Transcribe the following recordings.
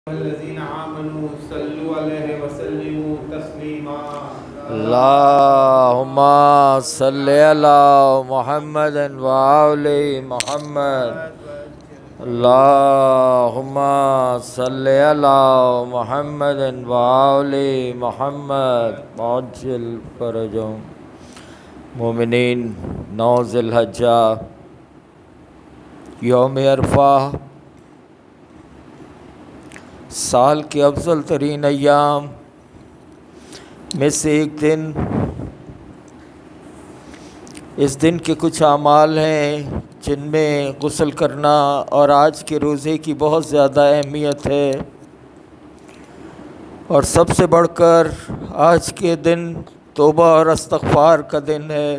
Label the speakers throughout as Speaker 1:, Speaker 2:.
Speaker 1: الذين آمنوا صلوا عليه وسلموا تسليما
Speaker 2: اللهم صل على محمد وآل محمد اللهم صل على محمد وآل محمد عجل فرجهم مومنین 9 ذی الحجہ یوم عرفہ سال کے افضل ترین ایام میں سے ایک دن۔ اس دن کے کچھ اعمال ہیں جن میں غسل کرنا اور آج کے روزے کی بہت زیادہ اہمیت ہے، اور سب سے بڑھ کر آج کے دن توبہ اور استغفار کا دن ہے۔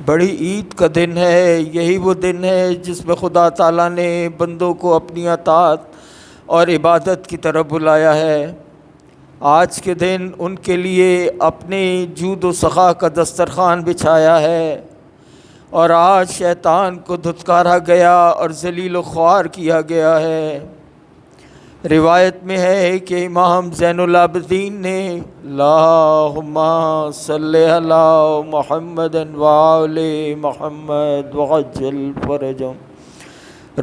Speaker 2: بڑی عید کا دن ہے، یہی وہ دن ہے جس میں خدا تعالیٰ نے بندوں کو اپنی اطاعت اور عبادت کی طرف بلایا ہے۔ آج کے دن ان کے لیے اپنے جود و سخا کا دسترخوان بچھایا ہے، اور آج شیطان کو دھتکارا گیا اور ذلیل و خوار کیا گیا ہے۔ روایت میں ہے کہ امام زین العابدین نے اللہم صلی علی محمد وآل محمد وعجل فرجهم،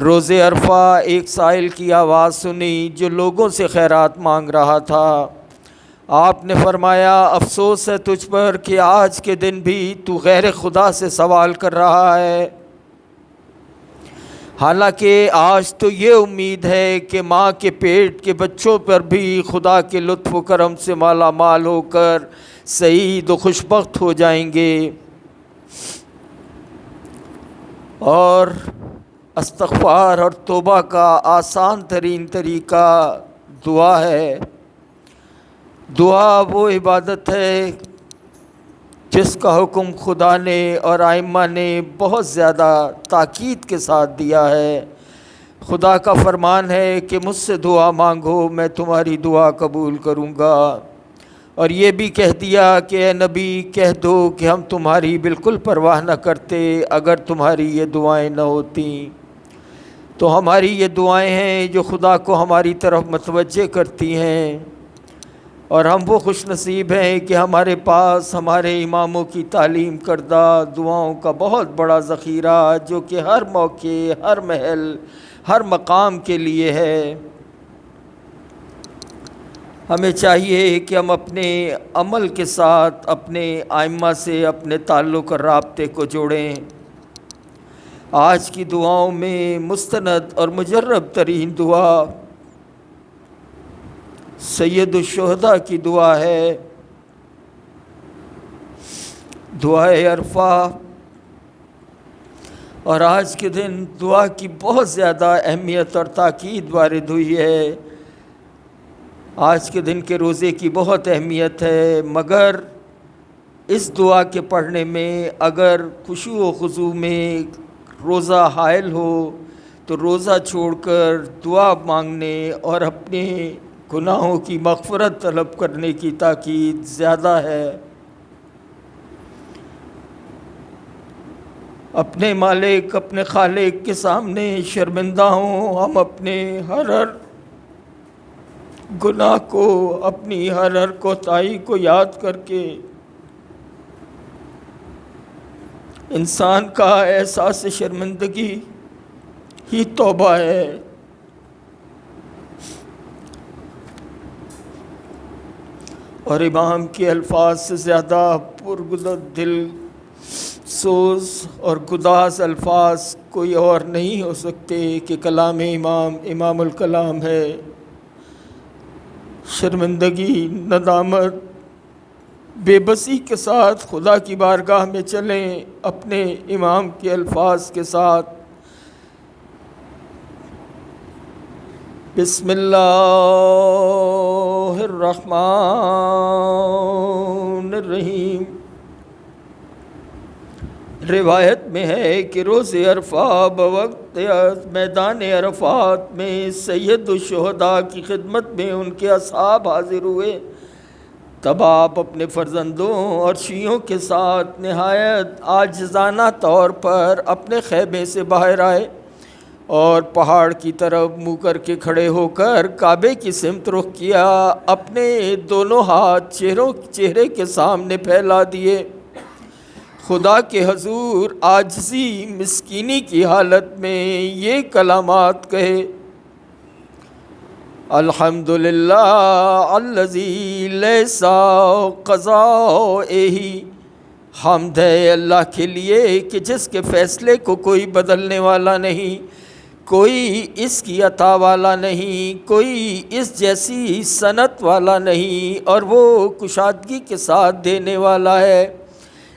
Speaker 2: روز عرفہ ایک سائل کی آواز سنی جو لوگوں سے خیرات مانگ رہا تھا۔ آپ نے فرمایا افسوس ہے تجھ پر کہ آج کے دن بھی تو غیر خدا سے سوال کر رہا ہے، حالانکہ آج تو یہ امید ہے کہ ماں کے پیٹ کے بچوں پر بھی خدا کے لطف و کرم سے مالا مال ہو کر سعید و خوشبخت ہو جائیں گے۔ اور استغفار اور توبہ کا آسان ترین طریقہ دعا ہے۔ دعا وہ عبادت ہے جس کا حکم خدا نے اور ائمہ نے بہت زیادہ تاکید کے ساتھ دیا ہے۔ خدا کا فرمان ہے کہ مجھ سے دعا مانگو میں تمہاری دعا قبول کروں گا، اور یہ بھی کہہ دیا کہ اے نبی کہہ دو کہ ہم تمہاری بالکل پرواہ نہ کرتے اگر تمہاری یہ دعائیں نہ ہوتیں۔ تو ہماری یہ دعائیں ہیں جو خدا کو ہماری طرف متوجہ کرتی ہیں، اور ہم وہ خوش نصیب ہیں کہ ہمارے پاس ہمارے اماموں کی تعلیم کردہ دعاؤں کا بہت بڑا ذخیرہ جو کہ ہر موقع، ہر محل، ہر مقام کے لیے ہے۔ ہمیں چاہیے کہ ہم اپنے عمل کے ساتھ اپنے ائمہ سے اپنے تعلق اور رابطے کو جوڑیں۔ آج کی دعاؤں میں مستند اور مجرب ترین دعا سید الشہداء کی دعا ہے، دعائے عرفہ۔ اور آج کے دن دعا کی بہت زیادہ اہمیت اور تاکید وارد ہوئی ہے۔ آج کے دن کے روزے کی بہت اہمیت ہے، مگر اس دعا کے پڑھنے میں اگر خشوع و خضوع میں روزہ حائل ہو تو روزہ چھوڑ کر دعا مانگنے اور اپنے گناہوں کی مغفرت طلب کرنے کی تاکید زیادہ ہے۔ اپنے مالک، اپنے خالق کے سامنے شرمندہ ہوں، ہم اپنے ہر گناہ کو، اپنی ہر کوتاہی کو یاد کر کے انسان کا احساس شرمندگی ہی توبہ ہے۔ اور امام کے الفاظ سے زیادہ دل سوز اور گداز الفاظ کوئی اور نہیں ہو سکتے کہ کلام امام الکلام ہے۔ شرمندگی، ندامت، بے بسی کے ساتھ خدا کی بارگاہ میں چلیں اپنے امام کے الفاظ کے ساتھ۔ بسم اللہ الرحمن الرحیم۔ روایت میں ہے کہ روز عرفہ بوقت میدان عرفات میں سید الشہداء کی خدمت میں ان کے اصحاب حاضر ہوئے تب آپ اپنے فرزندوں اور شیعوں کے ساتھ نہایت عاجزانہ طور پر اپنے خیمے سے باہر آئے اور پہاڑ کی طرف منہ کر کے کھڑے ہو کر کعبے کی سمت رخ کیا، اپنے دونوں ہاتھ چہرے کے سامنے پھیلا دیے، خدا کے حضور عاجزی مسکینی کی حالت میں یہ کلمات کہے: الحمدللہ الذی لیس قضاءہ، حمد ہے اللہ کے لیے کہ جس کے فیصلے کو کوئی بدلنے والا نہیں، کوئی اس کی عطا والا نہیں، کوئی اس جیسی صنعت والا نہیں، اور وہ کشادگی کے ساتھ دینے والا ہے۔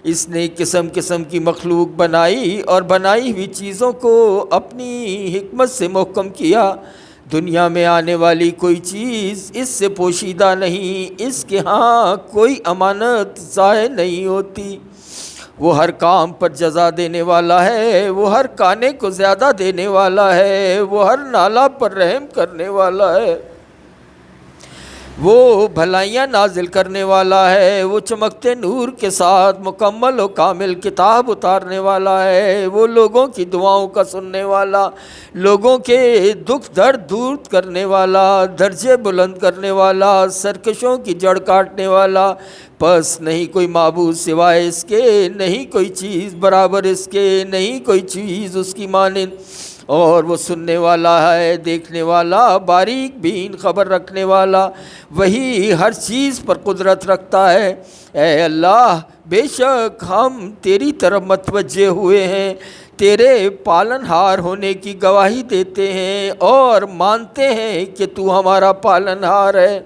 Speaker 2: اس نے قسم قسم کی مخلوق بنائی اور بنائی ہوئی چیزوں کو اپنی حکمت سے محکم کیا۔ دنیا میں آنے والی کوئی چیز اس سے پوشیدہ نہیں، اس کے ہاں کوئی امانت ضائع نہیں ہوتی۔ وہ ہر کام پر جزا دینے والا ہے، وہ ہر کانے کو زیادہ دینے والا ہے، وہ ہر نالہ پر رحم کرنے والا ہے، وہ بھلائیاں نازل کرنے والا ہے، وہ چمکتے نور کے ساتھ مکمل و کامل کتاب اتارنے والا ہے، وہ لوگوں کی دعاؤں کا سننے والا، لوگوں کے دکھ درد دور کرنے والا، درجے بلند کرنے والا، سرکشوں کی جڑ کاٹنے والا۔ پس نہیں کوئی معبود سوائے اس کے، نہیں کوئی چیز برابر اس کے، نہیں کوئی چیز اس کی مانند، اور وہ سننے والا ہے، دیکھنے والا، باریک بین خبر رکھنے والا، وہی ہر چیز پر قدرت رکھتا ہے۔ اے اللہ، بے شک ہم تیری طرف متوجہ ہوئے ہیں، تیرے پالن ہار ہونے کی گواہی دیتے ہیں اور مانتے ہیں کہ تو ہمارا پالن ہار ہے،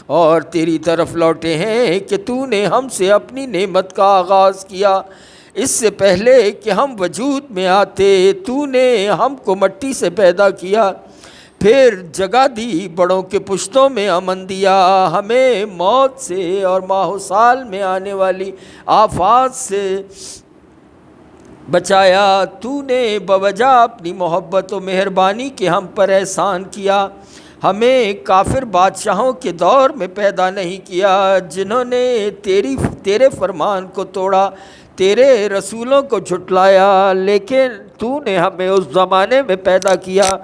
Speaker 2: اور تیری طرف لوٹے ہیں کہ تو نے ہم سے اپنی نعمت کا آغاز کیا۔ اس سے پہلے کہ ہم وجود میں آتے تو نے ہم کو مٹی سے پیدا کیا، پھر جگہ دی بڑوں کے پشتوں میں امن دیا، ہمیں موت سے اور ماہ و سال میں آنے والی آفات سے بچایا۔ تو نے بوجہ اپنی محبت و مہربانی کے ہم پر احسان کیا، ہمیں کافر بادشاہوں کے دور میں پیدا نہیں کیا جنہوں نے تیرے فرمان کو توڑا، تیرے رسولوں کو جھٹلایا، لیکن تو نے ہمیں اس زمانے میں پیدا کیا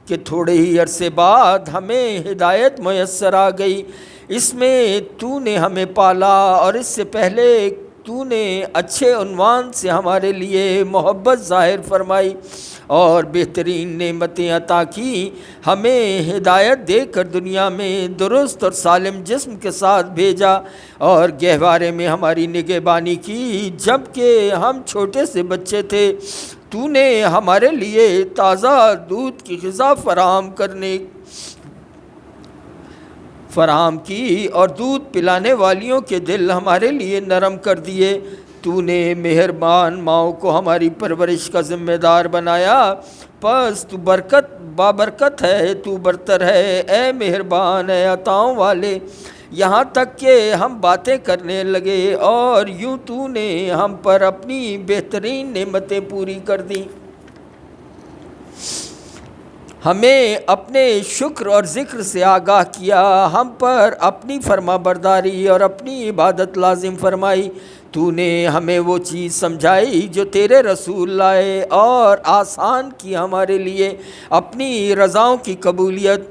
Speaker 2: کہ تھوڑے ہی عرصے بعد ہمیں ہدایت میسر آ گئی۔ اس میں تو نے ہمیں پالا، اور اس سے پہلے تو نے اچھے عنوان سے ہمارے لیے محبت ظاہر فرمائی اور بہترین نعمتیں عطا کی، ہمیں ہدایت دے کر دنیا میں درست اور سالم جسم کے ساتھ بھیجا، اور گہوارے میں ہماری نگہبانی کی جب کہ ہم چھوٹے سے بچے تھے۔ تو نے ہمارے لیے تازہ دودھ کی غذا فراہم کی اور دودھ پلانے والیوں کے دل ہمارے لیے نرم کر دیے۔ تو نے مہربان ماؤں کو ہماری پرورش کا ذمہ دار بنایا، پس تو بابرکت ہے، تو برتر ہے، اے مہربان، اے عطاؤں والے۔ یہاں تک کہ ہم باتیں کرنے لگے اور یوں تو نے ہم پر اپنی بہترین نعمتیں پوری کر دیں، ہمیں اپنے شکر اور ذکر سے آگاہ کیا، ہم پر اپنی فرما برداری اور اپنی عبادت لازم فرمائی۔ تو نے ہمیں وہ چیز سمجھائی جو تیرے رسول لائے اور آسان کی ہمارے لیے اپنی رضاؤں کی قبولیت۔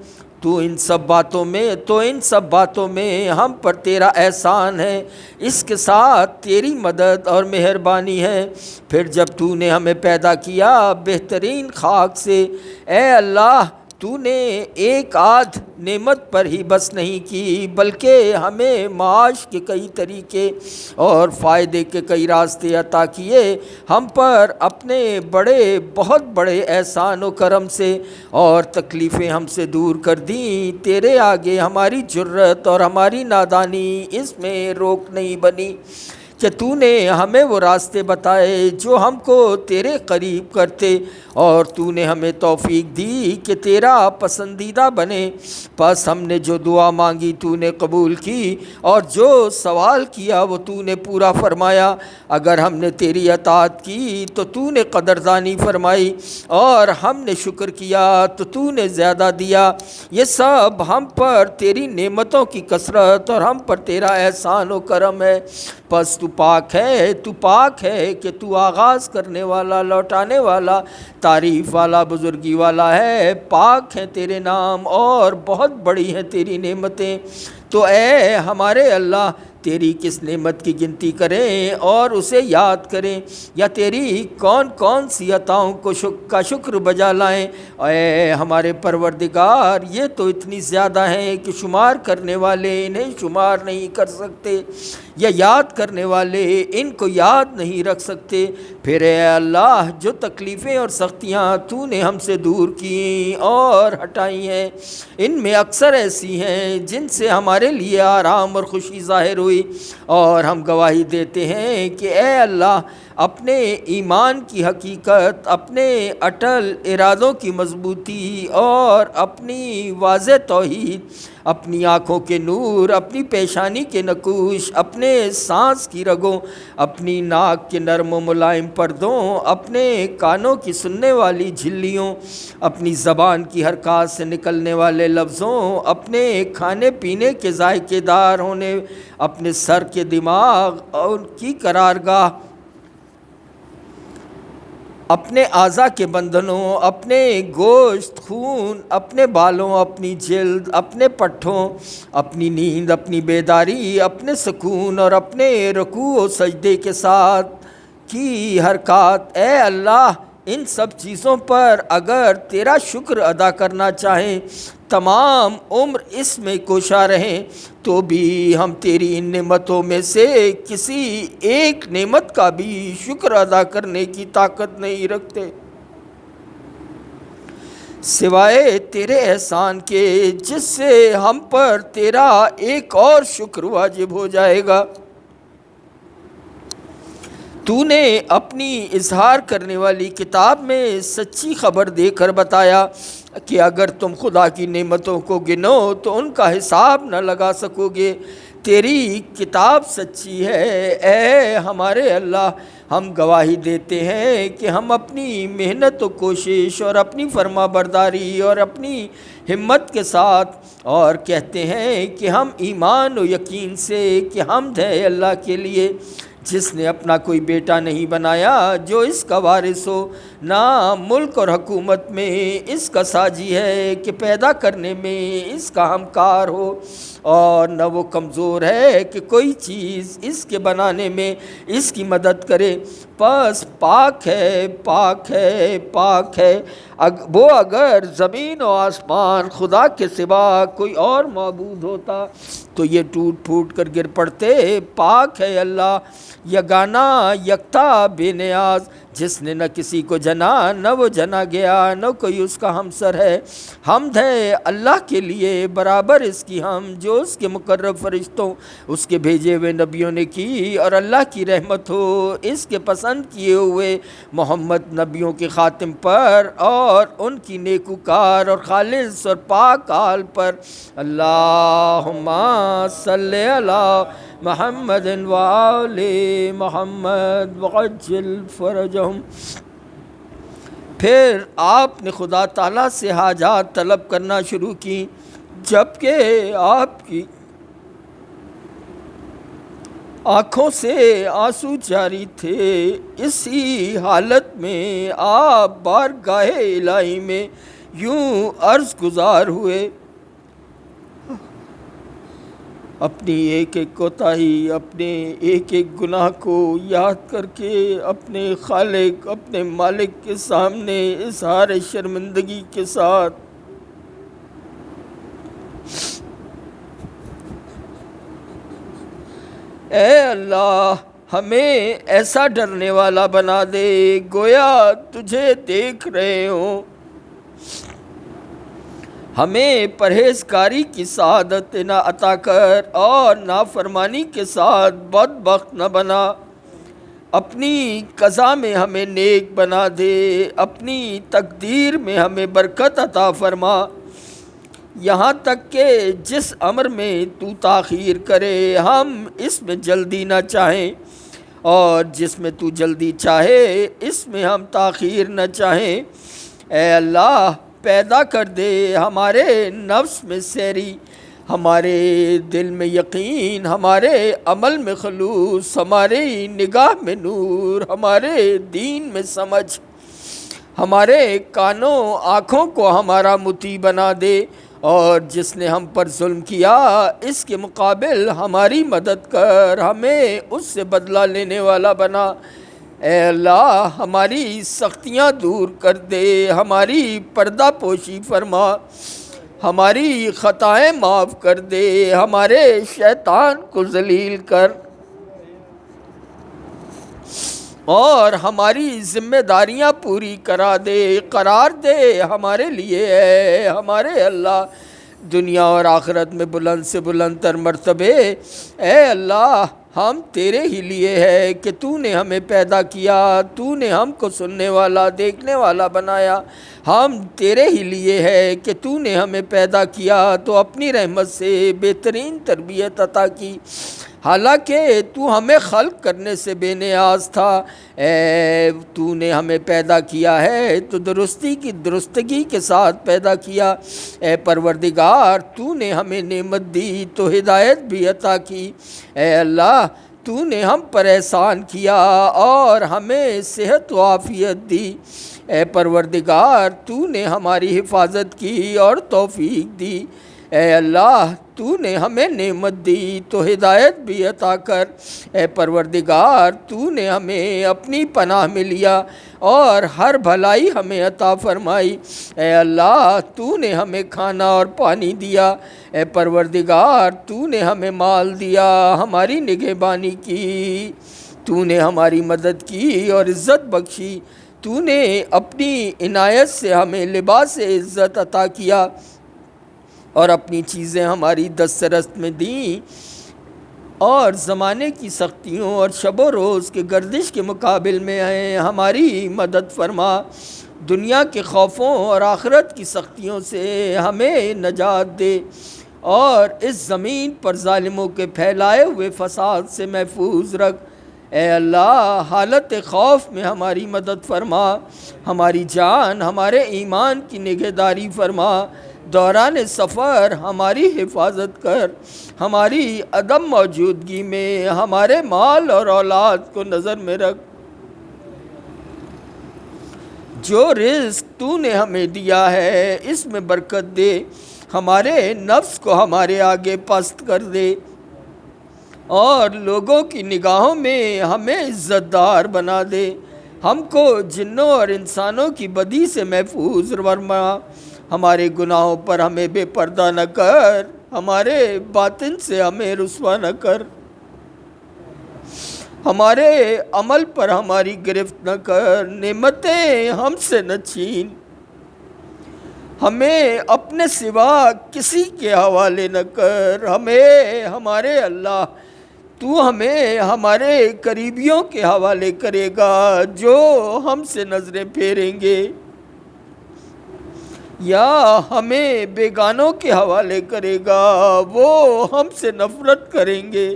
Speaker 2: تو ان سب باتوں میں ہم پر تیرا احسان ہے، اس کے ساتھ تیری مدد اور مہربانی ہے۔ پھر جب تو نے ہمیں پیدا کیا بہترین خاک سے، اے اللہ، تو نے ایک آدھ نعمت پر ہی بس نہیں کی، بلکہ ہمیں معاش کے کئی طریقے اور فائدے کے کئی راستے عطا کیے۔ ہم پر اپنے بہت بڑے احسان و کرم سے اور تکلیفیں ہم سے دور کر دیں۔ تیرے آگے ہماری جرت اور ہماری نادانی اس میں روک نہیں بنی کہ تو نے ہمیں وہ راستے بتائے جو ہم کو تیرے قریب کرتے، اور تو نے ہمیں توفیق دی کہ تیرا پسندیدہ بنے۔ پس ہم نے جو دعا مانگی تو نے قبول کی، اور جو سوال کیا وہ تو نے پورا فرمایا۔ اگر ہم نے تیری اطاعت کی تو تو نے قدردانی فرمائی، اور ہم نے شکر کیا تو نے زیادہ دیا۔ یہ سب ہم پر تیری نعمتوں کی کثرت اور ہم پر تیرا احسان و کرم ہے۔ پس تو پاک ہے کہ تو آغاز کرنے والا، لوٹانے والا، تعریف والا، بزرگی والا ہے۔ پاک ہیں تیرے نام اور بہت بڑی ہیں تیری نعمتیں۔ تو اے ہمارے اللہ، تیری کس نعمت کی گنتی کریں اور اسے یاد کریں، یا تیری کون کون سی عطاؤں کا شکر بجا لائیں۔ اے ہمارے پروردگار، یہ تو اتنی زیادہ ہیں کہ شمار کرنے والے انہیں شمار نہیں کر سکتے، یا یاد کرنے والے ان کو یاد نہیں رکھ سکتے۔ پھر اے اللہ، جو تکلیفیں اور سختیاں تو نے ہم سے دور کی اور ہٹائی ہیں، ان میں اکثر ایسی ہیں جن سے ہمارے لیے آرام اور خوشی ظاہر ہوئی، اور ہم گواہی دیتے ہیں کہ اے اللہ، اپنے ایمان کی حقیقت، اپنے اٹل ارادوں کی مضبوطی اور اپنی واضح توحید، اپنی آنکھوں کے نور، اپنی پیشانی کے نقوش، اپنے سانس کی رگوں، اپنی ناک کے نرم و ملائم پردوں، اپنے کانوں کی سننے والی جھلیوں، اپنی زبان کی حرکات سے نکلنے والے لفظوں، اپنے کھانے پینے کے ذائقے دار ہونے، اپنے سر کے دماغ اور کی قرارگاہ، اپنے اعضاء کے بندھنوں، اپنے گوشت، خون، اپنے بالوں، اپنی جلد، اپنے پٹھوں، اپنی نیند، اپنی بیداری، اپنے سکون اور اپنے رکوع و سجدے کے ساتھ کی حرکات۔ اے اللہ، ان سب چیزوں پر اگر تیرا شکر ادا کرنا چاہیں، تمام عمر اس میں کوشاں رہیں، تو بھی ہم تیری ان نعمتوں میں سے کسی ایک نعمت کا بھی شکر ادا کرنے کی طاقت نہیں رکھتے، سوائے تیرے احسان کے، جس سے ہم پر تیرا ایک اور شکر واجب ہو جائے گا۔ تو نے اپنی اظہار کرنے والی کتاب میں سچی خبر دے کر بتایا کہ اگر تم خدا کی نعمتوں کو گنو تو ان کا حساب نہ لگا سکو گے۔ تیری کتاب سچی ہے۔ اے ہمارے اللہ، ہم گواہی دیتے ہیں کہ ہم اپنی محنت و کوشش اور اپنی فرما برداری اور اپنی ہمت کے ساتھ، اور کہتے ہیں کہ ہم ایمان و یقین سے کہ حمد ہے اللہ کے لیے، جس نے اپنا کوئی بیٹا نہیں بنایا جو اس کا وارث ہو، نہ ملک اور حکومت میں اس کا ساجی ہے کہ پیدا کرنے میں اس کا ہمکار ہو، اور نہ وہ کمزور ہے کہ کوئی چیز اس کے بنانے میں اس کی مدد کرے۔ پس پاک ہے، پاک ہے، پاک ہے وہ، اگر زمین و آسمان خدا کے سوا کوئی اور معبود ہوتا تو یہ ٹوٹ پھوٹ کر گر پڑتے۔ پاک ہے اللہ، یگانہ، یکتا، بے نیاز، جس نے نہ کسی کو جنا نہ وہ جنا گیا، نہ کوئی اس کا ہمسر ہے۔ حمد ہے اللہ کے لیے، برابر اس کی حمد جو اس کے مقرب فرشتوں، اس کے بھیجے ہوئے نبیوں نے کی، اور اللہ کی رحمت ہو اس کے پسند کیے ہوئے محمد نبیوں کے خاتم پر اور ان کی نیکوکار اور خالص اور پاک آل پر۔ اللہم صلی علی محمد وآل محمد وعجل فرجہم۔ پھر آپ نے خدا تعالیٰ سے حاجات طلب کرنا شروع کی، جبکہ آپ کی آنکھوں سے آنسو جاری تھے۔ اسی حالت میں آپ بارگاہ الہی میں یوں عرض گزار ہوئے، اپنی ایک ایک کوتاہی، اپنے ایک ایک گناہ کو یاد کر کے اپنے خالق، اپنے مالک کے سامنے اظہار شرمندگی کے ساتھ اے اللہ، ہمیں ایسا ڈرنے والا بنا دے گویا تجھے دیکھ رہے ہوں۔ ہمیں پرہیزکاری کی سعادت نہ عطا کر اور نافرمانی کے ساتھ بدبخت نہ بنا۔ اپنی قضا میں ہمیں نیک بنا دے، اپنی تقدیر میں ہمیں برکت عطا فرما، یہاں تک کہ جس امر میں تو تاخیر کرے ہم اس میں جلدی نہ چاہیں، اور جس میں تو جلدی چاہے اس میں ہم تاخیر نہ چاہیں۔ اے اللہ پیدا کر دے ہمارے نفس میں سیری، ہمارے دل میں یقین، ہمارے عمل میں خلوص، ہماری نگاہ میں نور، ہمارے دین میں سمجھ، ہمارے کانوں آنکھوں کو ہمارا مطیع بنا دے، اور جس نے ہم پر ظلم کیا اس کے مقابل ہماری مدد کر، ہمیں اس سے بدلہ لینے والا بنا۔ اے اللہ ہماری سختیاں دور کر دے، ہماری پردہ پوشی فرما، ہماری خطائیں معاف کر دے، ہمارے شیطان کو ذلیل کر، اور ہماری ذمہ داریاں پوری کرا دے، قرار دے ہمارے لیے ہے ہمارے اللہ دنیا اور آخرت میں بلند سے بلند تر مرتبے۔ اے اللہ ہم تیرے ہی لیے ہے کہ تو نے ہمیں پیدا کیا، تو نے ہم کو سننے والا دیکھنے والا بنایا، ہم تیرے ہی لیے ہے کہ تو نے ہمیں پیدا کیا تو اپنی رحمت سے بہترین تربیت عطا کی، حالانکہ تو ہمیں خلق کرنے سے بے نیاز تھا۔ اے تو نے ہمیں پیدا کیا ہے تو درستگی کے ساتھ پیدا کیا۔ اے پروردگار تو نے ہمیں نعمت دی تو ہدایت بھی عطا کی۔ اے اللہ تو نے ہم پر احسان کیا اور ہمیں صحت و عافیت دی۔ اے پروردگار تو نے ہماری حفاظت کی اور توفیق دی۔ اے اللہ تو نے ہمیں نعمت دی تو ہدایت بھی عطا کر۔ اے پروردگار تو نے ہمیں اپنی پناہ میں لیا اور ہر بھلائی ہمیں عطا فرمائی۔ اے اللہ تو نے ہمیں کھانا اور پانی دیا۔ اے پروردگار تو نے ہمیں مال دیا، ہماری نگہبانی کی، تو نے ہماری مدد کی اور عزت بخشی، تو نے اپنی عنایت سے ہمیں لباس عزت عطا کیا اور اپنی چیزیں ہماری دسترست میں دیں، اور زمانے کی سختیوں اور شب و روز کے گردش کے مقابل میں ہیں ہماری مدد فرما، دنیا کے خوفوں اور آخرت کی سختیوں سے ہمیں نجات دے، اور اس زمین پر ظالموں کے پھیلائے ہوئے فساد سے محفوظ رکھ۔ اے اللہ حالت خوف میں ہماری مدد فرما، ہماری جان ہمارے ایمان کی نگہداری فرما، دوران سفر ہماری حفاظت کر، ہماری عدم موجودگی میں ہمارے مال اور اولاد کو نظر میں رکھ، جو رزق تو نے ہمیں دیا ہے اس میں برکت دے، ہمارے نفس کو ہمارے آگے پست کر دے، اور لوگوں کی نگاہوں میں ہمیں عزت دار بنا دے، ہم کو جنوں اور انسانوں کی بدی سے محفوظ فرما، ہمارے گناہوں پر ہمیں بے پردہ نہ کر، ہمارے باطن سے ہمیں رسوا نہ کر، ہمارے عمل پر ہماری گرفت نہ کر، نعمتیں ہم سے نہ چھین، ہمیں اپنے سوا کسی کے حوالے نہ کر، ہمیں ہمارے اللہ تو ہمیں ہمارے قریبیوں کے حوالے کرے گا جو ہم سے نظریں پھیریں گے، یا ہمیں بیگانوں کے حوالے کرے گا وہ ہم سے نفرت کریں گے،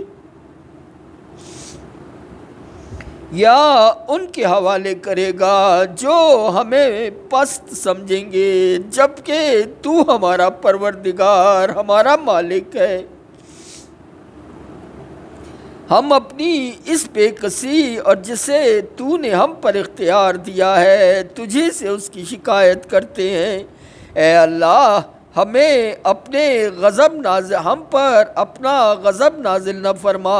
Speaker 2: یا ان کے حوالے کرے گا جو ہمیں پست سمجھیں گے، جبکہ تو ہمارا پروردگار ہمارا مالک ہے۔ ہم اپنی اس بے کسی اور جسے تو نے ہم پر اختیار دیا ہے تجھے سے اس کی شکایت کرتے ہیں۔ اے اللہ ہمیں اپنے ہم پر اپنا غضب نازل نہ فرما،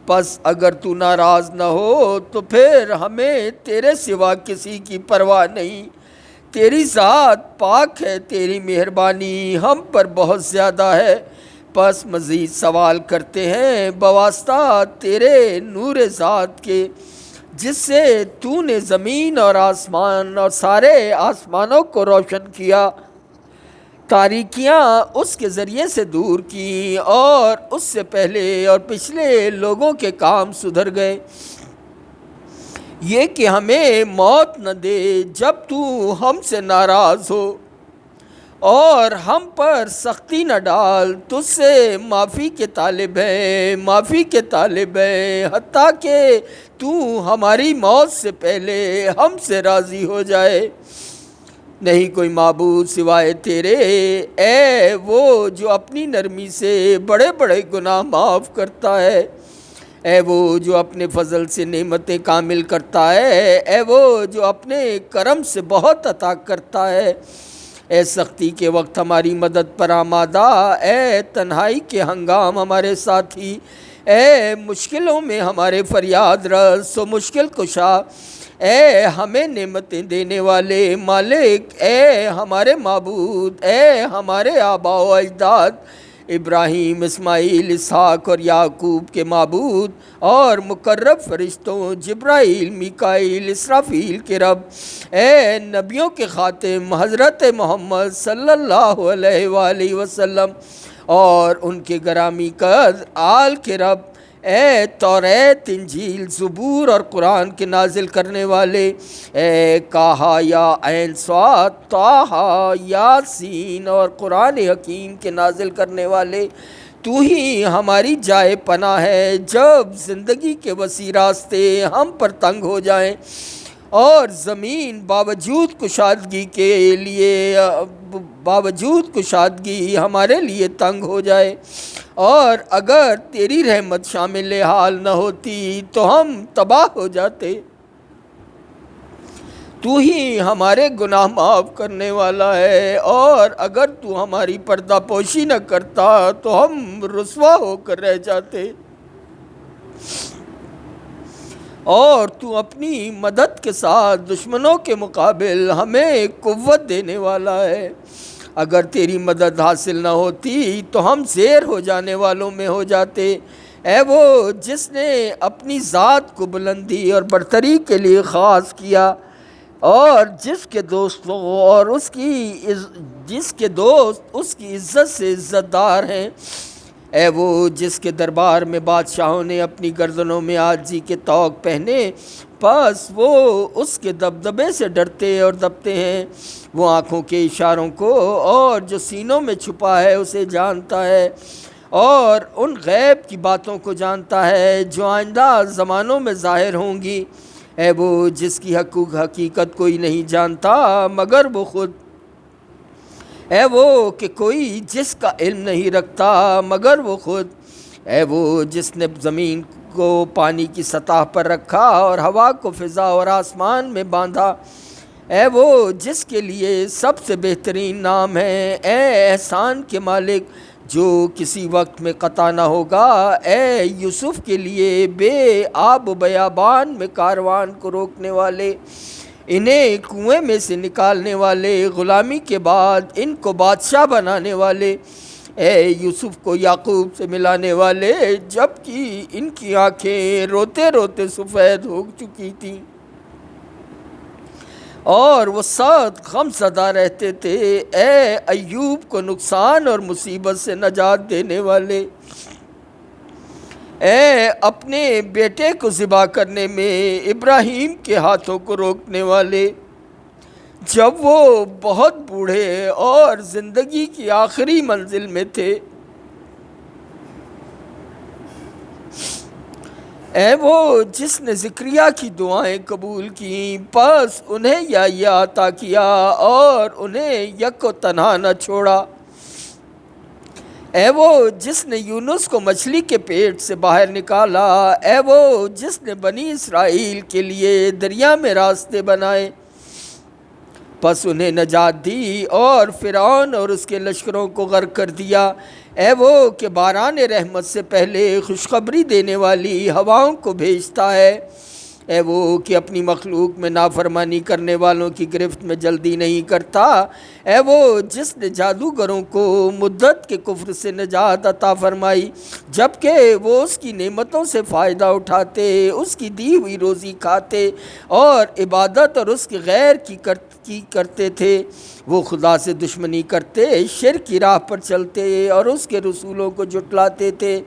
Speaker 2: پس اگر تو ناراض نہ ہو تو پھر ہمیں تیرے سوا کسی کی پرواہ نہیں، تیری ذات پاک ہے، تیری مہربانی ہم پر بہت زیادہ ہے، پس مزید سوال کرتے ہیں بواسطہ تیرے نور ذات کے جس سے تو نے زمین اور آسمان اور سارے آسمانوں کو روشن کیا، تاریکیاں اس کے ذریعے سے دور کی اور اس سے پہلے اور پچھلے لوگوں کے کام سدھر گئے۔ یہ کہ ہمیں موت نہ دے جب تو ہم سے ناراض ہو، اور ہم پر سختی نہ ڈال، تجھ سے معافی کے طالب ہیں، معافی کے طالب ہیں، حتیٰ کہ تو ہماری موت سے پہلے ہم سے راضی ہو جائے۔ نہیں کوئی معبود سوائے تیرے، اے وہ جو اپنی نرمی سے بڑے بڑے گناہ معاف کرتا ہے، اے وہ جو اپنے فضل سے نعمتیں کامل کرتا ہے، اے وہ جو اپنے کرم سے بہت عطا کرتا ہے۔ اے سختی کے وقت ہماری مدد پر آمادہ، اے تنہائی کے ہنگام ہمارے ساتھی، اے مشکلوں میں ہمارے فریاد رس سو مشکل کشا، اے ہمیں نعمتیں دینے والے مالک، اے ہمارے معبود، اے ہمارے آباء و اجداد ابراہیم، اسماعیل، اسحاق اور یعقوب کے معبود اور مقرب فرشتوں جبرائیل، میکائیل، اسرافیل کے رب، اے نبیوں کے خاتم حضرت محمد صلی اللہ علیہ وآلہ وسلم اور ان کے گرامی قدر آل کے رب، اے توریت، انجیل، زبور اور قرآن کے نازل کرنے والے، اے کہا یا عین صاد، طٰہٰ، یاسین اور قرآن حکیم کے نازل کرنے والے، تو ہی ہماری جائے پناہ ہے جب زندگی کے وسیع راستے ہم پر تنگ ہو جائیں اور زمین باوجود کشادگی ہمارے لیے تنگ ہو جائے، اور اگر تیری رحمت شامل حال نہ ہوتی تو ہم تباہ ہو جاتے۔ تو ہی ہمارے گناہ معاف کرنے والا ہے، اور اگر تو ہماری پردہ پوشی نہ کرتا تو ہم رسوا ہو کر رہ جاتے، اور تو اپنی مدد کے ساتھ دشمنوں کے مقابل ہمیں قوت دینے والا ہے۔ اگر تیری مدد حاصل نہ ہوتی تو ہم زیر ہو جانے والوں میں ہو جاتے۔ اے وہ جس نے اپنی ذات کو بلندی اور برتری کے لیے خاص کیا، اور جس کے دوست اس کی عزت سے عزت دار ہیں، اے وہ جس کے دربار میں بادشاہوں نے اپنی گردنوں میں عاجزی کے طوق پہنے، پس وہ اس کے دبدبے سے ڈرتے اور دبتے ہیں۔ وہ آنکھوں کے اشاروں کو اور جو سینوں میں چھپا ہے اسے جانتا ہے، اور ان غیب کی باتوں کو جانتا ہے جو آئندہ زمانوں میں ظاہر ہوں گی۔ اے وہ جس کی حقیقت کوئی نہیں جانتا مگر وہ خود، اے وہ کہ کوئی جس کا علم نہیں رکھتا مگر وہ خود، اے وہ جس نے زمین کو پانی کی سطح پر رکھا اور ہوا کو فضا اور آسمان میں باندھا، اے وہ جس کے لیے سب سے بہترین نام ہے، اے احسان کے مالک جو کسی وقت میں قطع نہ ہوگا، اے یوسف کے لیے بے آب و بیابان میں کاروان کو روکنے والے، انہیں کنویں میں سے نکالنے والے، غلامی کے بعد ان کو بادشاہ بنانے والے، اے یوسف کو یعقوب سے ملانے والے جبکہ ان کی آنکھیں روتے روتے سفید ہو چکی تھیں اور وہ سخت غم زدہ رہتے تھے، اے ایوب کو نقصان اور مصیبت سے نجات دینے والے، اے اپنے بیٹے کو ذبح کرنے میں ابراہیم کے ہاتھوں کو روکنے والے جب وہ بہت بوڑھے اور زندگی کی آخری منزل میں تھے، اے وہ جس نے زکریا کی دعائیں قبول کیں پس انہیں یا عطا کیا اور انہیں یک و تنہا نہ چھوڑا، اے وہ جس نے یونس کو مچھلی کے پیٹ سے باہر نکالا، اے وہ جس نے بنی اسرائیل کے لیے دریا میں راستے بنائے پس انہیں نجات دی اور فرعون اور اس کے لشکروں کو غرق کر دیا، اے وہ کہ باران رحمت سے پہلے خوشخبری دینے والی ہواؤں کو بھیجتا ہے، اے وہ کہ اپنی مخلوق میں نافرمانی کرنے والوں کی گرفت میں جلدی نہیں کرتا، اے وہ جس نے جادوگروں کو مدت کے کفر سے نجات عطا فرمائی جبکہ وہ اس کی نعمتوں سے فائدہ اٹھاتے، اس کی دی ہوئی روزی کھاتے اور عبادت اور اس کے غیر کی کرتے تھے، وہ خدا سے دشمنی کرتے، شرک کی راہ پر چلتے اور اس کے رسولوں کو جھٹلاتے تھے۔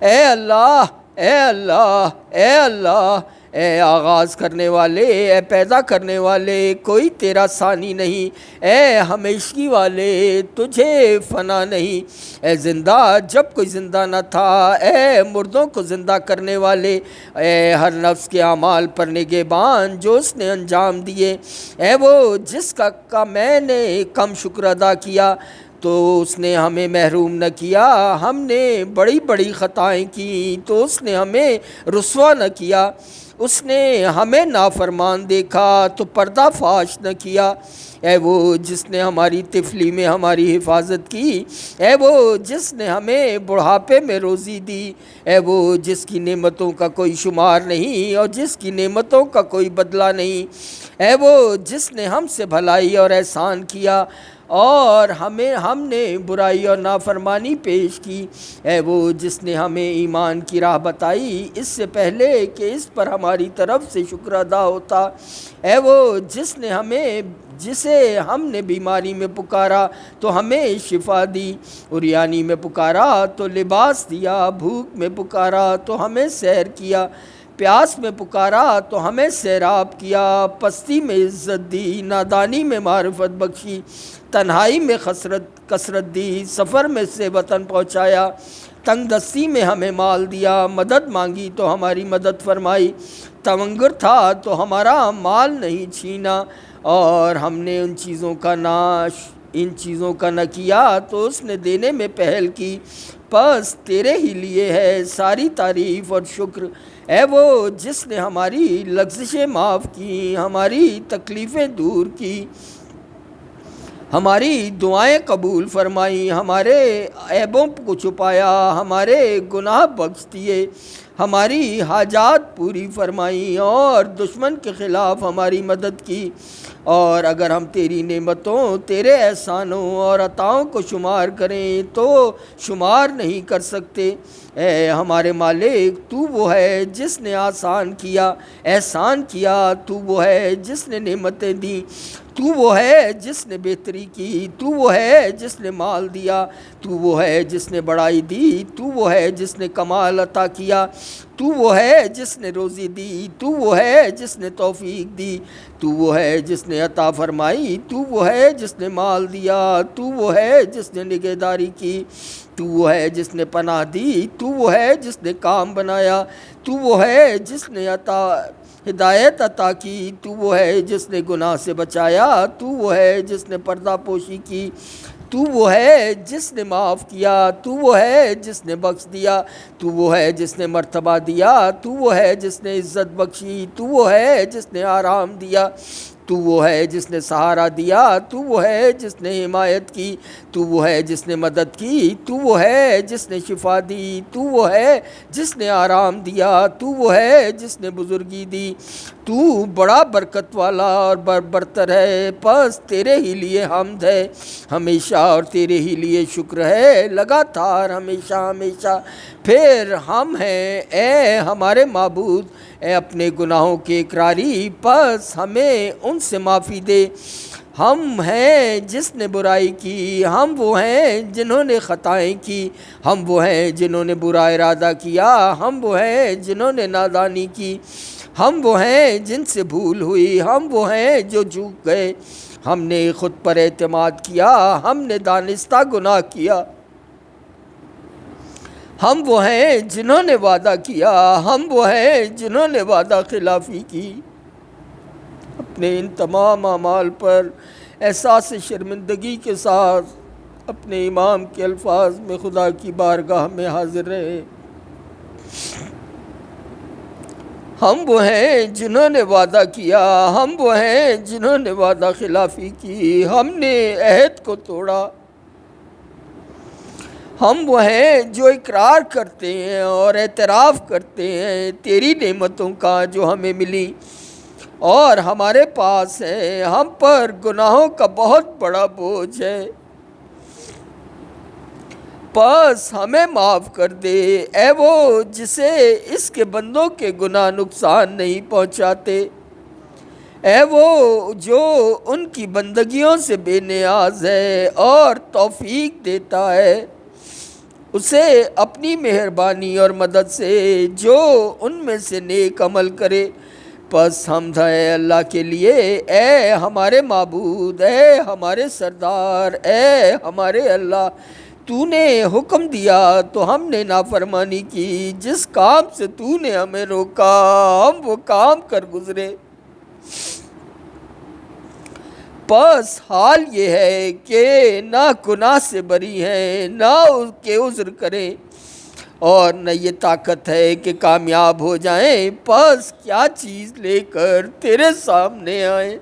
Speaker 2: اے اللہ، اے اللہ، اے اللہ، اے آغاز کرنے والے، اے پیدا کرنے والے، کوئی تیرا ثانی نہیں، اے ہمیشگی والے، تجھے فنا نہیں، اے زندہ جب کوئی زندہ نہ تھا، اے مردوں کو زندہ کرنے والے، اے ہر نفس کے اعمال پر نگہبان جو اس نے انجام دیے، اے وہ جس کا میں نے کم شکر ادا کیا تو اس نے ہمیں محروم نہ کیا، ہم نے بڑی بڑی خطائیں کی تو اس نے ہمیں رسوا نہ کیا، اس نے ہمیں نافرمان دیکھا تو پردہ فاش نہ کیا، اے وہ جس نے ہماری طفلی میں ہماری حفاظت کی، اے وہ جس نے ہمیں بڑھاپے میں روزی دی، اے وہ جس کی نعمتوں کا کوئی شمار نہیں اور جس کی نعمتوں کا کوئی بدلہ نہیں، اے وہ جس نے ہم سے بھلائی اور احسان کیا اور ہم نے برائی اور نافرمانی پیش کی، اے وہ جس نے ہمیں ایمان کی راہ بتائی اس سے پہلے کہ اس پر ہماری طرف سے شکر ادا ہوتا، اے وہ جسے ہم نے بیماری میں پکارا تو ہمیں شفا دی، عریانی میں پکارا تو لباس دیا، بھوک میں پکارا تو ہمیں سیر کیا، پیاس میں پکارا تو ہمیں سیراب کیا، پستی میں عزت دی، نادانی میں معرفت بخشی، تنہائی میں کثرت دی، سفر میں سے وطن پہنچایا، تنگ دستی میں ہمیں مال دیا، مدد مانگی تو ہماری مدد فرمائی، تونگر تھا تو ہمارا مال نہیں چھینا، اور ہم نے ان چیزوں کا نہ کیا تو اس نے دینے میں پہل کی، بس تیرے ہی لیے ہے ساری تعریف اور شکر، اے وہ جس نے ہماری لغزشیں معاف کی، ہماری تکلیفیں دور کی، ہماری دعائیں قبول فرمائیں، ہمارے عیبوں کو چھپایا، ہمارے گناہ بخش دیے، ہماری حاجات پوری فرمائیں اور دشمن کے خلاف ہماری مدد کی، اور اگر ہم تیری نعمتوں، تیرے احسانوں اور عطاؤں کو شمار کریں تو شمار نہیں کر سکتے، اے ہمارے مالک تو وہ ہے جس نے احسان کیا، تو وہ ہے جس نے نعمتیں دیں، تو وہ ہے جس نے بہتری کی، تو وہ ہے جس نے مال دیا، تو وہ ہے جس نے بڑائی دی، تو وہ ہے جس نے کمال عطا کیا، تو وہ ہے جس نے روزی دی، تو وہ ہے جس نے توفیق دی، تو وہ ہے جس نے عطا فرمائی، تو وہ ہے جس نے مال دیا، تو وہ ہے جس نے نگہداری کی، تو وہ ہے جس نے پناہ دی، تو وہ ہے جس نے کام بنایا، تو وہ ہے جس نے ہدایت عطا کی، تو وہ ہے جس نے گناہ سے بچایا، تو وہ ہے جس نے پردہ پوشی کی، تو وہ ہے جس نے معاف کیا، تو وہ ہے جس نے بخش دیا، تو وہ ہے جس نے مرتبہ دیا، تو وہ ہے جس نے عزت بخشی، تو وہ ہے جس نے آرام دیا، تو وہ ہے جس نے سہارا دیا، تو وہ ہے جس نے حمایت کی، تو وہ ہے جس نے مدد کی، تو وہ ہے جس نے شفا دی، تو وہ ہے جس نے آرام دیا، تو وہ ہے جس نے بزرگی دی، تو بڑا برکت والا اور برتر ہے، پس تیرے ہی لیے حمد ہے ہمیشہ اور تیرے ہی لیے شکر ہے لگاتار ہمیشہ۔ پھر ہم ہیں اے ہمارے معبود، اے اپنے گناہوں کے اقراری، پس ہمیں ان سے معافی دے، ہم ہیں جس نے برائی کی، ہم وہ ہیں جنہوں نے خطائیں کی، ہم وہ ہیں جنہوں نے برا ارادہ کیا، ہم وہ ہیں جنہوں نے نادانی کی، ہم وہ ہیں جن سے بھول ہوئی، ہم وہ ہیں جو چوک گئے، ہم نے خود پر اعتماد کیا، ہم نے دانستہ گناہ کیا، ہم وہ ہیں جنہوں نے وعدہ کیا، ہم وہ ہیں جنہوں نے وعدہ خلافی کی، اپنے ان تمام اعمال پر احساس شرمندگی کے ساتھ اپنے امام کے الفاظ میں خدا کی بارگاہ میں حاضر رہے۔ ہم وہ ہیں جنہوں نے وعدہ کیا، ہم وہ ہیں جنہوں نے وعدہ خلافی کی، ہم نے عہد کو توڑا، ہم وہ ہیں جو اقرار کرتے ہیں اور اعتراف کرتے ہیں تیری نعمتوں کا جو ہمیں ملی، اور ہمارے پاس ہے، ہم پر گناہوں کا بہت بڑا بوجھ ہے، پس ہمیں معاف کر دے، اے وہ جسے اس کے بندوں کے گناہ نقصان نہیں پہنچاتے، اے وہ جو ان کی بندگیوں سے بے نیاز ہے اور توفیق دیتا ہے اسے اپنی مہربانی اور مدد سے جو ان میں سے نیک عمل کرے۔ پس حمد ہے اللہ کے لیے، اے ہمارے معبود، اے ہمارے سردار، اے ہمارے اللہ، تو نے حکم دیا تو ہم نے نافرمانی کی، جس کام سے تو نے ہمیں روکا ہم وہ کام کر گزرے۔ پس حال یہ ہے کہ نہ گناہ سے بری ہیں نہ اس کے عذر کریں، اور نہ یہ طاقت ہے کہ کامیاب ہو جائیں، پس کیا چیز لے کر تیرے سامنے آئیں۔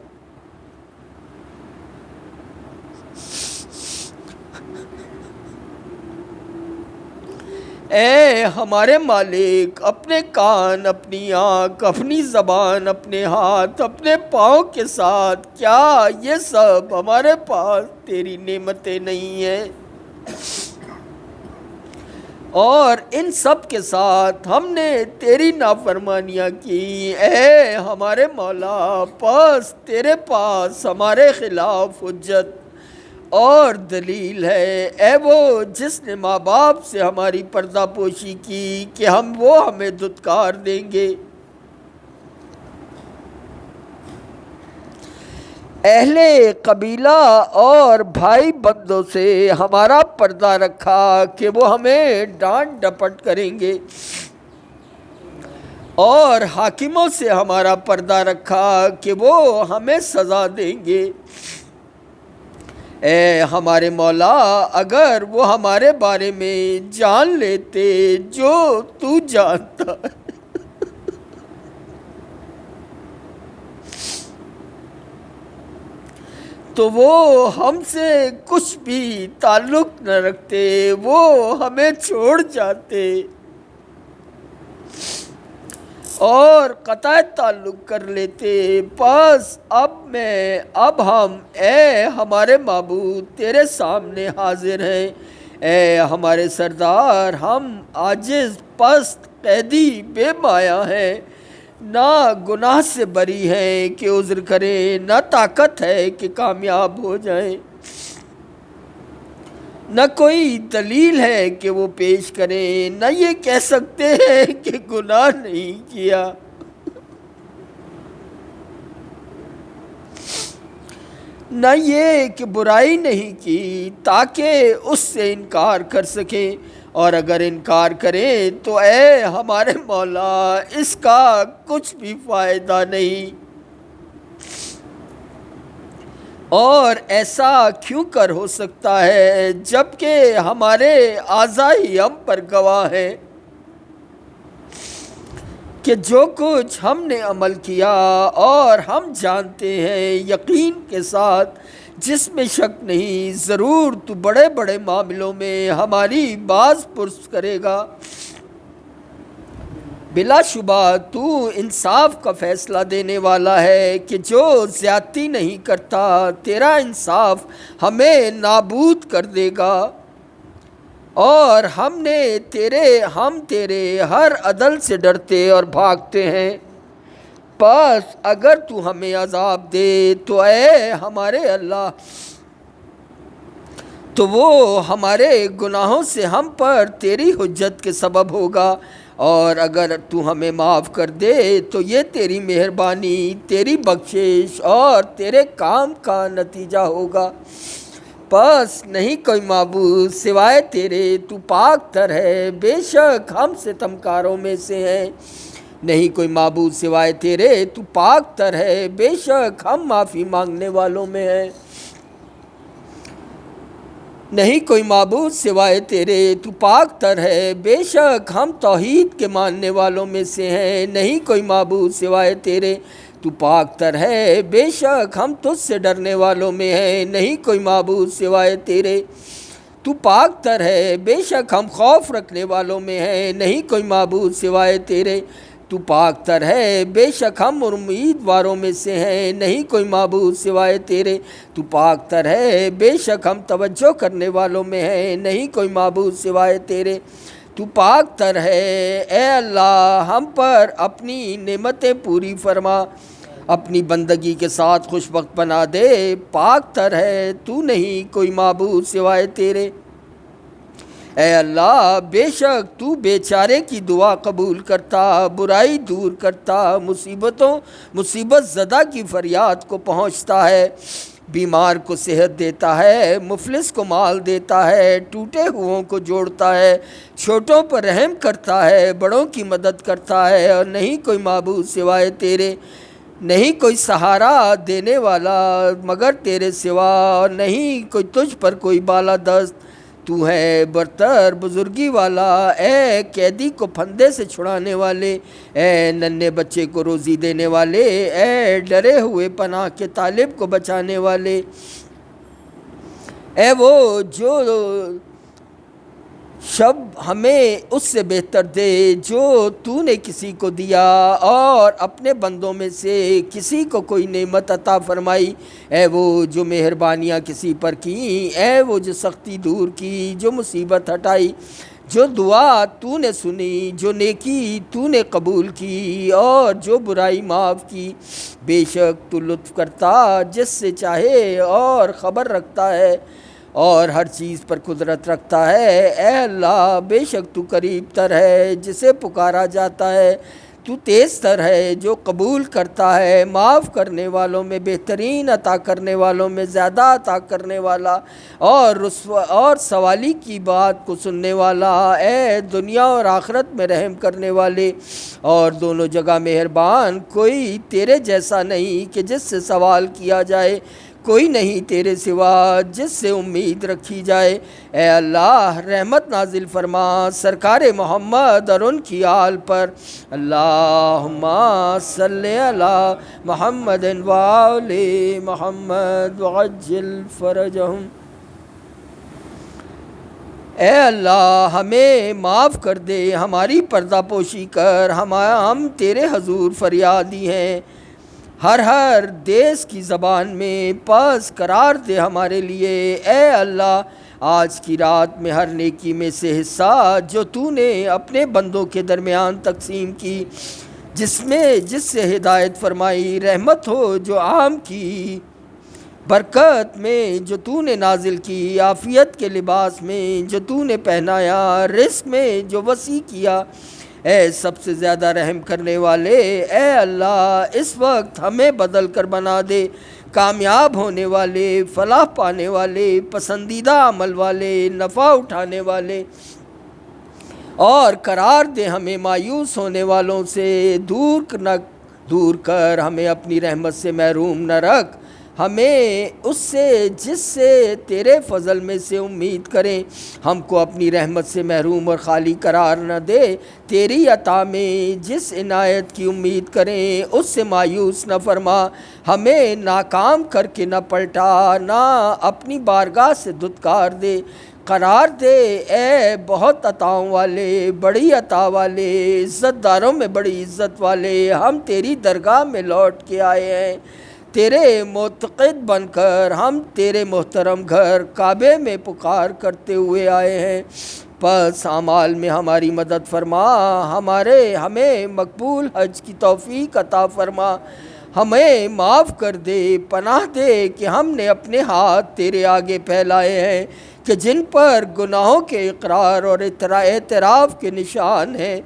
Speaker 2: اے ہمارے مالک، اپنے کان، اپنی آنکھ، اپنی زبان، اپنے ہاتھ، اپنے پاؤں کے ساتھ کیا یہ سب ہمارے پاس تیری نعمتیں نہیں ہیں؟ اور ان سب کے ساتھ ہم نے تیری نافرمانیاں کی، اے ہمارے مولا، پس تیرے پاس ہمارے خلاف حجت اور دلیل ہے، اے وہ جس نے ماں باپ سے ہماری پردہ پوشی کی کہ وہ ہمیں دھتکار دیں گے، اہل قبیلہ اور بھائی بندوں سے ہمارا پردہ رکھا کہ وہ ہمیں ڈانٹ ڈپٹ کریں گے، اور حاکموں سے ہمارا پردہ رکھا کہ وہ ہمیں سزا دیں گے۔ اے ہمارے مولا، اگر وہ ہمارے بارے میں جان لیتے جو تو جانتا ہے تو وہ ہم سے کچھ بھی تعلق نہ رکھتے، وہ ہمیں چھوڑ جاتے اور قطع تعلق کر لیتے۔ پس اب ہم اے ہمارے معبود تیرے سامنے حاضر ہیں، اے ہمارے سردار، ہم عاجز، پست، قیدی، بے مایہ ہیں، نہ گناہ سے بری ہیں کہ عذر کریں، نہ طاقت ہے کہ کامیاب ہو جائیں، نہ کوئی دلیل ہے کہ وہ پیش کریں، نہ یہ کہہ سکتے ہیں کہ گناہ نہیں کیا، نہ یہ کہ برائی نہیں کی تاکہ اس سے انکار کر سکیں، اور اگر انکار کریں تو اے ہمارے مولا اس کا کچھ بھی فائدہ نہیں، اور ایسا کیوں کر ہو سکتا ہے جبکہ ہمارے اعضاء ہی ہم پر گواہ ہیں کہ جو کچھ ہم نے عمل کیا، اور ہم جانتے ہیں یقین کے ساتھ جس میں شک نہیں، ضرور تو بڑے بڑے معاملوں میں ہماری باز پرس کرے گا، بلا شبہ تو انصاف کا فیصلہ دینے والا ہے کہ جو زیادتی نہیں کرتا، تیرا انصاف ہمیں نابود کر دے گا، اور ہم تیرے ہر عدل سے ڈرتے اور بھاگتے ہیں۔ پس اگر تو ہمیں عذاب دے تو اے ہمارے اللہ، تو وہ ہمارے گناہوں سے ہم پر تیری حجت کے سبب ہوگا، اور اگر تو ہمیں معاف کر دے تو یہ تیری مہربانی، تیری بخشش اور تیرے کام کا نتیجہ ہوگا۔ پس نہیں کوئی معبود سوائے تیرے، تو پاک تر ہے، بے شک ہم ستمکاروں میں سے ہیں۔ نہیں کوئی معبود سوائے تیرے، تو پاک تر ہے، بے شک ہم معافی مانگنے والوں میں ہیں۔ نہیں کوئی معبود سوائے تیرے، تو پاک تر ہے، بے شک ہم توحید کے ماننے والوں میں سے ہیں۔ نہیں کوئی معبود سوائے تیرے، تو پاک تر ہے، بے شک ہم تجھ سے ڈرنے والوں میں ہیں۔ نہیں کوئی معبود سوائے تیرے، تو پاک تر ہے، بے شک ہم خوف رکھنے والوں میں ہیں، نہیں کوئی معبود سوائے تیرے۔ تو پاک تر ہے، بے شک ہم امیدواروں میں سے ہیں، نہیں کوئی معبود سوائے تیرے۔ تو پاک تر ہے، بے شک ہم توجہ کرنے والوں میں ہیں، نہیں کوئی معبود سوائے تیرے۔ تو پاک تر ہے، اے اللہ ہم پر اپنی نعمتیں پوری فرما، اپنی بندگی کے ساتھ خوش بخت بنا دے۔ پاک تر ہے، تو نہیں کوئی معبود سوائے تیرے۔ اے اللہ بے شک تو بیچارے کی دعا قبول کرتا، برائی دور کرتا، مصیبت زدہ کی فریاد کو پہنچتا ہے، بیمار کو صحت دیتا ہے، مفلس کو مال دیتا ہے، ٹوٹے ہوئوں کو جوڑتا ہے، چھوٹوں پر رحم کرتا ہے، بڑوں کی مدد کرتا ہے، اور نہیں کوئی معبود سوائے تیرے۔ نہیں کوئی سہارا دینے والا مگر تیرے سوا، اور نہیں کوئی تجھ پر کوئی بالا دست۔ تو ہے برتر بزرگی والا، اے قیدی کو پھندے سے چھڑانے والے، اے ننھے بچے کو روزی دینے والے، اے ڈرے ہوئے پناہ کے طالب کو بچانے والے۔ اے وہ جو شب ہمیں اس سے بہتر دے جو تو نے کسی کو دیا، اور اپنے بندوں میں سے کسی کو کوئی نعمت عطا فرمائی۔ اے وہ جو مہربانیاں کسی پر کی، اے وہ جو سختی دور کی، جو مصیبت ہٹائی، جو دعا تو نے سنی، جو نیکی تو نے قبول کی، اور جو برائی معاف کی۔ بے شک تو لطف کرتا جس سے چاہے، اور خبر رکھتا ہے، اور ہر چیز پر قدرت رکھتا ہے۔ اے اللہ بے شک تو قریب تر ہے جسے پکارا جاتا ہے، تو تیز تر ہے جو قبول کرتا ہے، معاف کرنے والوں میں بہترین، عطا کرنے والوں میں زیادہ عطا کرنے والا، اور سوالی کی بات کو سننے والا۔ اے دنیا اور آخرت میں رحم کرنے والے اور دونوں جگہ مہربان، کوئی تیرے جیسا نہیں کہ جس سے سوال کیا جائے، کوئی نہیں تیرے سوا جس سے امید رکھی جائے۔ اے اللہ رحمت نازل فرما سرکار محمد اور ان کی آل پر، اللہم صلی علی محمد وآل محمد وعجل فرجہم۔ اے اللہ ہمیں معاف کر دے، ہماری پردہ پوشی کر، ہم تیرے حضور فریادی ہیں ہر دیس کی زبان میں، پس قرار دے ہمارے لیے۔ اے اللہ آج کی رات میں ہر نیکی میں سے حصہ جو تو نے اپنے بندوں کے درمیان تقسیم کی، جس سے ہدایت فرمائی، رحمت ہو جو عام کی، برکت میں جو تو نے نازل کی، عافیت کے لباس میں جو تو نے پہنایا، رزق میں جو وسیع کیا، اے سب سے زیادہ رحم کرنے والے۔ اے اللہ اس وقت ہمیں بدل کر بنا دے کامیاب ہونے والے، فلاح پانے والے، پسندیدہ عمل والے، نفع اٹھانے والے، اور قرار دے ہمیں مایوس ہونے والوں سے دور کر، ہمیں اپنی رحمت سے محروم نہ رکھ، ہمیں اس سے جس سے تیرے فضل میں سے امید کریں، ہم کو اپنی رحمت سے محروم اور خالی قرار نہ دے، تیری عطا میں جس عنایت کی امید کریں اس سے مایوس نہ فرما، ہمیں ناکام کر کے نہ پلٹا، نہ اپنی بارگاہ سے دھتکار دے، قرار دے اے بہت عطاؤں والے، بڑی عطا والے، عزت داروں میں بڑی عزت والے، ہم تیری درگاہ میں لوٹ کے آئے ہیں، تیرے معتقد بن کر، ہم تیرے محترم گھر کعبے میں پکار کرتے ہوئے آئے ہیں، پس اعمال میں ہماری مدد فرما، ہمیں مقبول حج کی توفیق عطا فرما، ہمیں معاف کر دے، پناہ دے کہ ہم نے اپنے ہاتھ تیرے آگے پھیلائے ہیں کہ جن پر گناہوں کے اقرار اور اعتراف کے نشان ہیں۔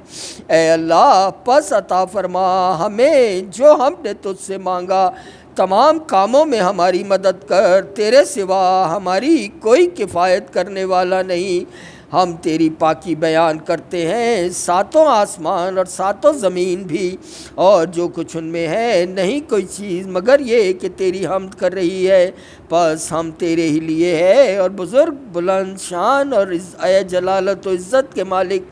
Speaker 2: اے اللہ پس عطا فرما ہمیں جو ہم نے تجھ سے مانگا، تمام کاموں میں ہماری مدد کر، تیرے سوا ہماری کوئی کفایت کرنے والا نہیں، ہم تیری پاکی بیان کرتے ہیں، ساتوں آسمان اور ساتوں زمین بھی اور جو کچھ ان میں ہے، نہیں کوئی چیز مگر یہ کہ تیری حمد کر رہی ہے، پس ہم تیرے ہی لیے ہے، اور بزرگ بلند شان اور اے جلالت و عزت کے مالک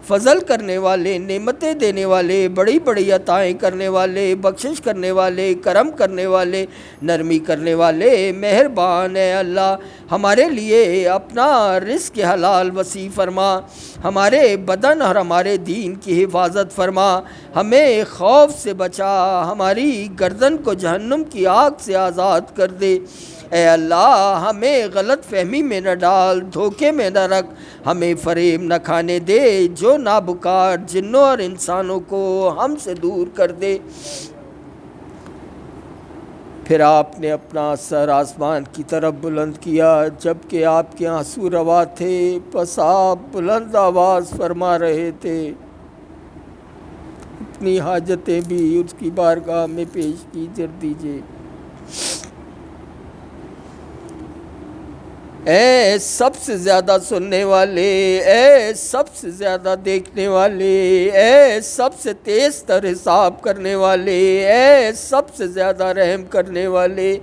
Speaker 2: فضل کرنے والے، نعمتیں دینے والے، بڑی بڑی عطائیں کرنے والے، بخشش کرنے والے، کرم کرنے والے، نرمی کرنے والے، مہربان ہے اللہ، ہمارے لیے اپنا رزق حلال وسیع فرما، ہمارے بدن اور ہمارے دین کی حفاظت فرما، ہمیں خوف سے بچا، ہماری گردن کو جہنم کی آگ سے آزاد کر دے۔ اے اللہ ہمیں غلط فہمی میں نہ ڈال، دھوکے میں نہ رکھ، ہمیں فریب نہ کھانے دے، جو نابکار جنوں اور انسانوں کو ہم سے دور کر دے۔ پھر آپ نے اپنا سر آسمان کی طرف بلند کیا جب کہ آپ کے آنسو روا تھے، پس آپ بلند آواز فرما رہے تھے، اپنی حاجتیں بھی اس کی بارگاہ میں پیش کر دیجیے۔ اے سب سے زیادہ سننے والے، اے سب سے زیادہ دیکھنے والے، اے سب سے تیز تر حساب کرنے والے، اے سب سے زیادہ رحم کرنے والے،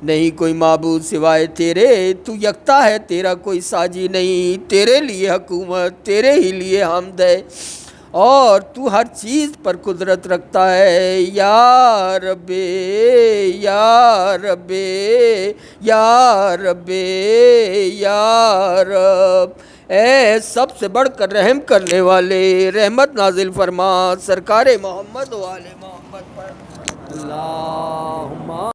Speaker 2: نہیں کوئی معبود سوائے تیرے، تو یکتا ہے، تیرا کوئی ساجی نہیں، تیرے لیے حکومت، تیرے ہی لیے حمد ہے، اور تو ہر چیز پر قدرت رکھتا ہے۔ یا رب یا رب یا رب یا رب، اے سب سے بڑھ کر رحم کرنے والے، رحمت نازل فرما سرکار محمد و آل محمد پر۔ اللہم